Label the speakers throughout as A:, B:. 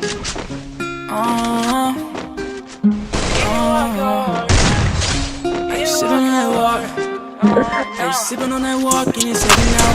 A: Hey, sipping on that water. Hey, sipping on that walk and it's heavy now.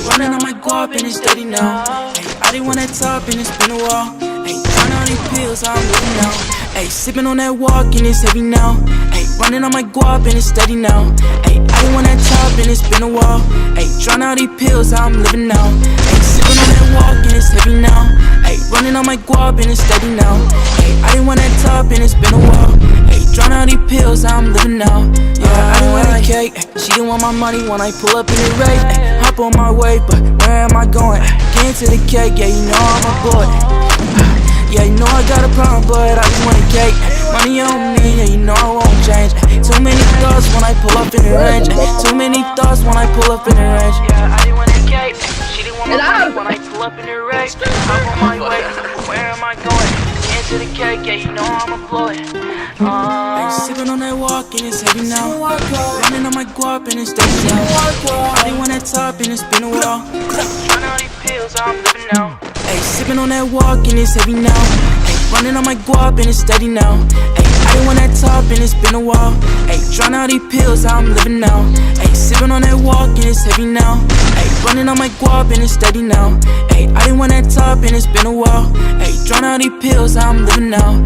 A: Running on my guap and it's steady now. Hey, I didn't want that top and it's been a while. Hey, trying all these pills, how I'm living now. Hey, sipping on that walk and it's heavy now. Hey, running on my guap and it's steady now. Hey, I didn't want that top and it's been a while. Hey, trying all these pills, how I'm living now. Hey, sipping on that walk and it's heavy now. Hey, running on my guap and it's steady now. Hey, I didn't want that top and it's been a while. Hey, trying all these pills, how I'm living now. Yeah, I didn't want that cake. She didn't want my money when I pull up in the rate. Hop on my way, but where am I going? Get into the cake, yeah, you know I'm a boy. Yeah, you know I got a problem, but I just want a cake. Money on me, yeah, you know I won't change. Too many thoughts when I pull up in the range. Too many thoughts when I pull up in the range. Yeah, I didn't want a cake. She didn't want my money when I pull up in the range. I'm on my way, where am I going? Get into the cake, yeah, you know I'm a boy. Hey, sipping on that walk and it's heavy now. Running on my guap and it's steady now. I didn't want that top and it's been a while. Trying all these pills, how I'm living now. Hey, sipping on that walk and it's heavy now. Hey, running on my guap and it's steady now. Hey, I didn't want that top and it's been a while. Hey, trying all these pills, how I'm living now. Hey, sipping on that walk and it's heavy now. Hey, running on my guap and it's steady now. Hey, I didn't want that top and it's been a while. Hey, trying all these pills, how I'm living now.